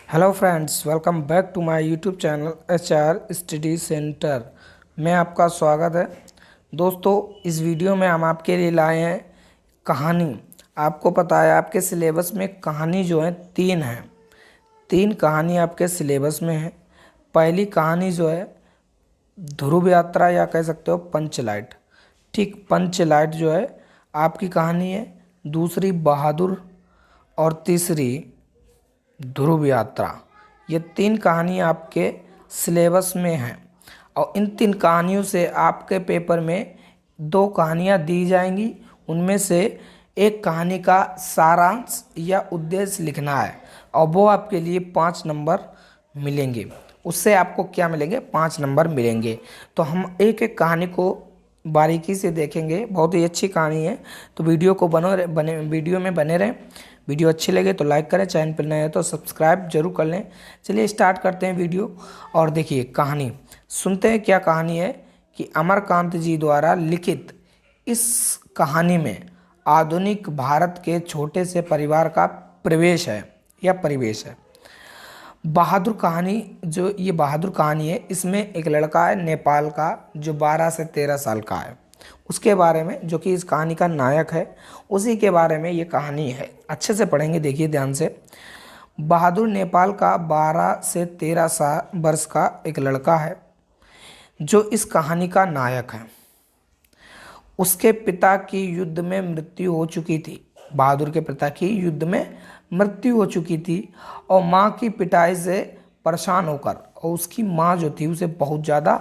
Hello friends, welcome back to my YouTube channel HR study centre में आपका स्वागत है। दोस्तों, इस वीडियो में हम आपके लिए लाए हैं कहानी। आपको पता है आपके सिलेबस में कहानी जो है तीन है। तीन कहानी आपके सिलेबस में है। पहली कहानी जो है ध्रुव यात्रा या कह सकते हो पंचलाइट। ठीक, पंचलाइट जो है आपकी कहानी है। दूसरी बहादुर और तीसरी ध्रुव यात्रा। ये तीन कहानी आपके सिलेबस में हैं और इन तीन कहानियों से आपके पेपर में दो कहानियाँ दी जाएंगी। उनमें से एक कहानी का सारांश या उद्देश्य लिखना है और वो आपके लिए 5 नंबर मिलेंगे। उससे आपको क्या मिलेंगे? 5 नंबर मिलेंगे। तो हम एक एक कहानी को बारीकी से देखेंगे। बहुत ही अच्छी कहानी है, तो वीडियो को वीडियो में बने रहें। वीडियो अच्छी लगे तो लाइक करें, चैनल पर नए हैं तो सब्सक्राइब जरूर कर लें। चलिए स्टार्ट करते हैं वीडियो और देखिए कहानी। सुनते हैं क्या कहानी है कि अमरकांत जी द्वारा लिखित इस कहानी में आधुनिक भारत के छोटे से परिवार का प्रवेश है या परिवेश है। बहादुर कहानी, जो ये बहादुर कहानी है, इसमें एक लड़का है नेपाल का जो 12 से 13 साल का है। उसके बारे में, जो कि इस कहानी का नायक है, उसी के बारे में ये कहानी है। अच्छे से पढ़ेंगे, देखिए ध्यान से। बहादुर नेपाल का 12 से 13 वर्ष का एक लड़का है जो इस कहानी का नायक है। उसके पिता की युद्ध में मृत्यु हो चुकी थी। बहादुर के पिता की युद्ध में मृत्यु हो चुकी थी और माँ की पिटाई से परेशान होकर, और उसकी माँ जो थी उसे बहुत ज़्यादा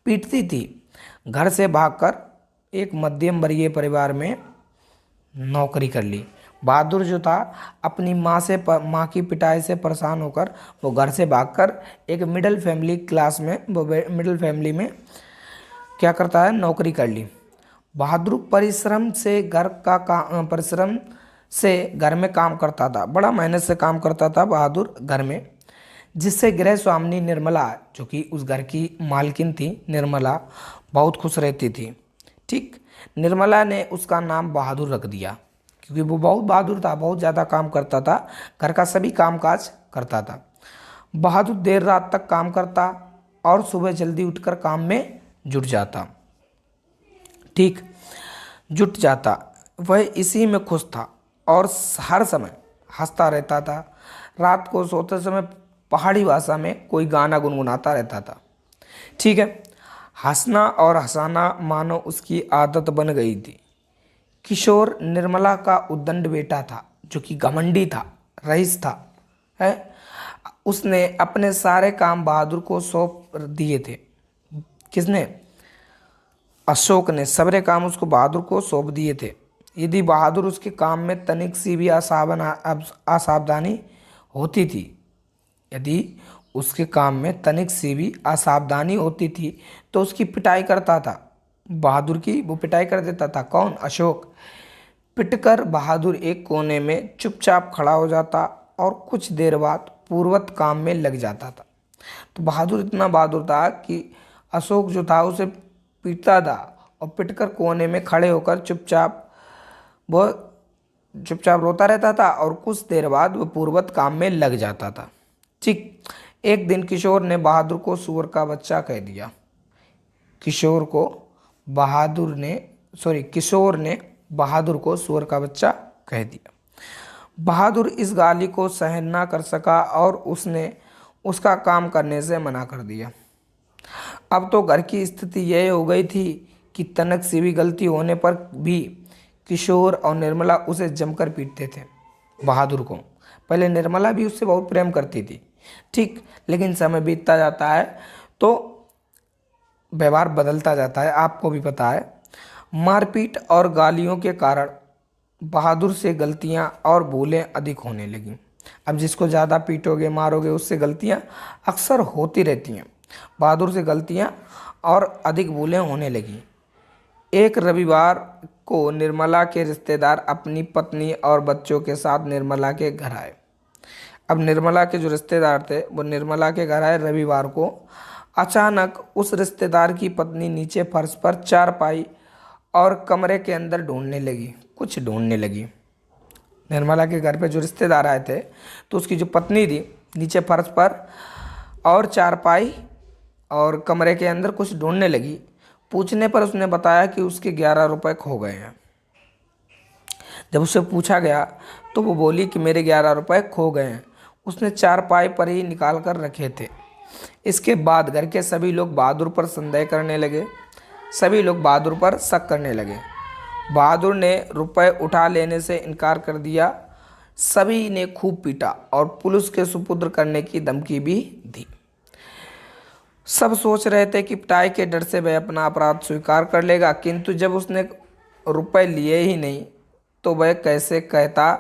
पीटती थी, घर से भागकर एक मध्यम वर्गीय परिवार में नौकरी कर ली। बहादुर जो था अपनी माँ की पिटाई से परेशान होकर वो घर से भागकर एक मिडिल फैमिली क्लास में, वो मिडिल फैमिली में क्या करता है, नौकरी कर ली। बहादुर परिश्रम से घर में काम करता था। बड़ा मेहनत से काम करता था बहादुर घर में, जिससे गृह स्वामिनी निर्मला, जो कि उस घर की मालकिन थी निर्मला, बहुत खुश रहती थी। ठीक, निर्मला ने उसका नाम बहादुर रख दिया क्योंकि वो बहुत बहादुर था, बहुत ज़्यादा काम करता था, घर का सभी कामकाज करता था। बहादुर देर रात तक काम करता और सुबह जल्दी उठकर काम में जुट जाता। ठीक, जुट जाता। वह इसी में खुश था और हर समय हंसता रहता था। रात को सोते समय पहाड़ी भाषा में कोई गाना गुनगुनाता रहता था। ठीक है, हंसना और हंसाना मानो उसकी आदत बन गई थी। किशोर निर्मला का उद्दंड बेटा था, जो कि घमंडी था, रईस था है। उसने अपने सारे काम बहादुर को सौंप दिए थे। किसने? अशोक ने सारे काम उसको बहादुर को सौंप दिए थे। यदि बहादुर उसके काम में तनिक सी भी असावधानी होती थी, यदि उसके काम में तनिक सी भी असावधानी होती थी तो उसकी पिटाई करता था। बहादुर की वो पिटाई कर देता था। कौन? अशोक। पिटकर बहादुर एक कोने में चुपचाप खड़ा हो जाता और कुछ देर बाद पूर्वत काम में लग जाता था। तो बहादुर इतना बहादुर था कि अशोक जो था उसे पीटता था और पिटकर कोने में खड़े होकर वो चुपचाप रोता रहता था और कुछ देर बाद वो पूर्वत काम में लग जाता था। ठीक, एक दिन किशोर ने बहादुर को सुअर का बच्चा कह दिया। किशोर ने बहादुर को सुअर का बच्चा कह दिया। बहादुर इस गाली को सहन ना कर सका और उसने उसका काम करने से मना कर दिया। अब तो घर की स्थिति यह हो गई थी कि तनक सी भी गलती होने पर भी किशोर और निर्मला उसे जमकर पीटते थे। बहादुर को पहले निर्मला भी उससे बहुत प्रेम करती थी। ठीक, लेकिन समय बीतता जाता है तो व्यवहार बदलता जाता है, आपको भी पता है। मारपीट और गालियों के कारण बहादुर से गलतियां और भूलें अधिक होने लगीं। अब जिसको ज़्यादा पीटोगे मारोगे उससे गलतियां अक्सर होती रहती हैं। बहादुर से गलतियां और अधिक भूलें होने लगीं। एक रविवार को निर्मला के रिश्तेदार अपनी पत्नी और बच्चों के साथ निर्मला के घर आए। अब निर्मला के जो रिश्तेदार थे वो निर्मला के घर आए रविवार को। अचानक उस रिश्तेदार की पत्नी नीचे फर्श पर चारपाई और कमरे के अंदर कुछ ढूंढने लगी। निर्मला के घर पे जो रिश्तेदार आए थे, तो उसकी जो पत्नी थी नीचे फर्श पर और चारपाई और कमरे के अंदर कुछ ढूंढने लगी। पूछने पर उसने बताया कि उसके 11 रुपए खो गए हैं। जब उससे पूछा गया तो वो बोली कि मेरे 11 रुपए खो गए हैं। उसने चारपाई पर ही निकाल कर रखे थे। इसके बाद घर के सभी लोग बहादुर पर संदेह करने लगे। सभी लोग बहादुर पर शक करने लगे। बहादुर ने रुपए उठा लेने से इनकार कर दिया। सभी ने खूब पीटा और पुलिस के सुपुर्द करने की धमकी भी दी। सब सोच रहे थे कि पिटाई के डर से वह अपना अपराध स्वीकार कर लेगा, किंतु जब उसने रुपए लिए ही नहीं तो वह कैसे कहता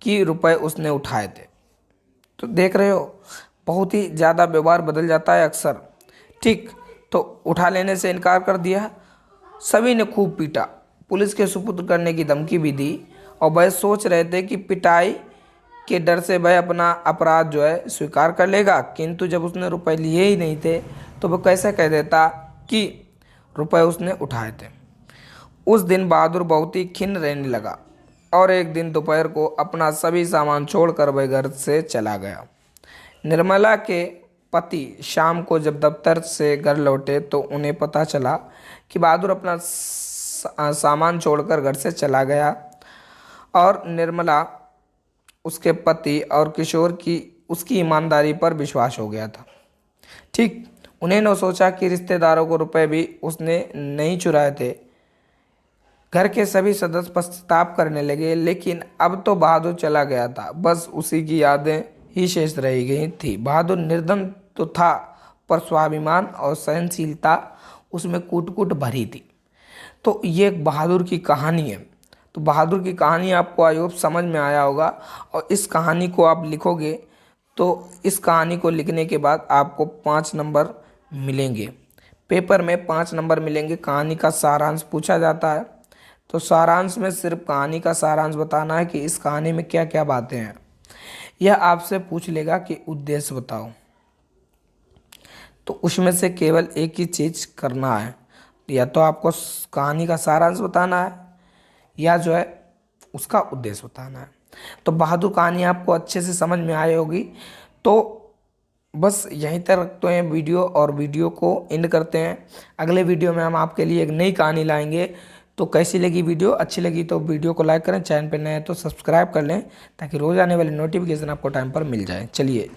कि रुपए उसने उठाए थे। तो देख रहे हो, बहुत ही ज़्यादा व्यवहार बदल जाता है अक्सर। ठीक, तो उठा लेने से इनकार कर दिया। सभी ने खूब पीटा, पुलिस के सुपुर्द करने की धमकी भी दी और वह सोच रहे थे कि पिटाई के डर से वह अपना अपराध जो है स्वीकार कर लेगा, किंतु जब उसने रुपए लिए ही नहीं थे तो वह कैसे कह देता कि रुपए उसने उठाए थे। उस दिन बहादुर बहुत ही खिन्न रहने लगा और एक दिन दोपहर को अपना सभी सामान छोड़कर वह घर से चला गया। निर्मला के पति शाम को जब दफ्तर से घर लौटे तो उन्हें पता चला कि बहादुर अपना सामान छोड़कर घर से चला गया और निर्मला, उसके पति और किशोर की उसकी ईमानदारी पर विश्वास हो गया था। ठीक, उन्होंने सोचा कि रिश्तेदारों को रुपए भी उसने नहीं चुराए थे। घर के सभी सदस्य पश्चाताप करने लगे, लेकिन अब तो बहादुर चला गया था, बस उसी की यादें ही शेष रह गई थी। बहादुर निर्धन तो था, पर स्वाभिमान और सहनशीलता उसमें कूट कूट भरी थी। तो ये एक बहादुर की कहानी है। तो बहादुर की कहानी आपको आई होप समझ में आया होगा, और इस कहानी को आप लिखोगे तो इस कहानी को लिखने के बाद आपको 5 नंबर मिलेंगे। पेपर में 5 नंबर मिलेंगे। कहानी का सारांश पूछा जाता है, तो सारांश में सिर्फ कहानी का सारांश बताना है कि इस कहानी में क्या क्या बातें हैं। यह आपसे पूछ लेगा कि उद्देश्य बताओ, तो उसमें से केवल एक ही चीज़ करना है, या तो आपको कहानी का सारांश बताना है या जो है उसका उद्देश्य बताना है। तो बहादुर कहानी आपको अच्छे से समझ में आई होगी। तो बस यहीं तक रखते हैं वीडियो, और वीडियो को एंड करते हैं। अगले वीडियो में हम आपके लिए एक नई कहानी लाएंगे। तो कैसी लगी वीडियो? अच्छी लगी तो वीडियो को लाइक करें, चैनल पर नए हैं तो सब्सक्राइब कर लें, ताकि रोज़ आने वाली नोटिफिकेशन आपको टाइम पर मिल जाए। चलिए।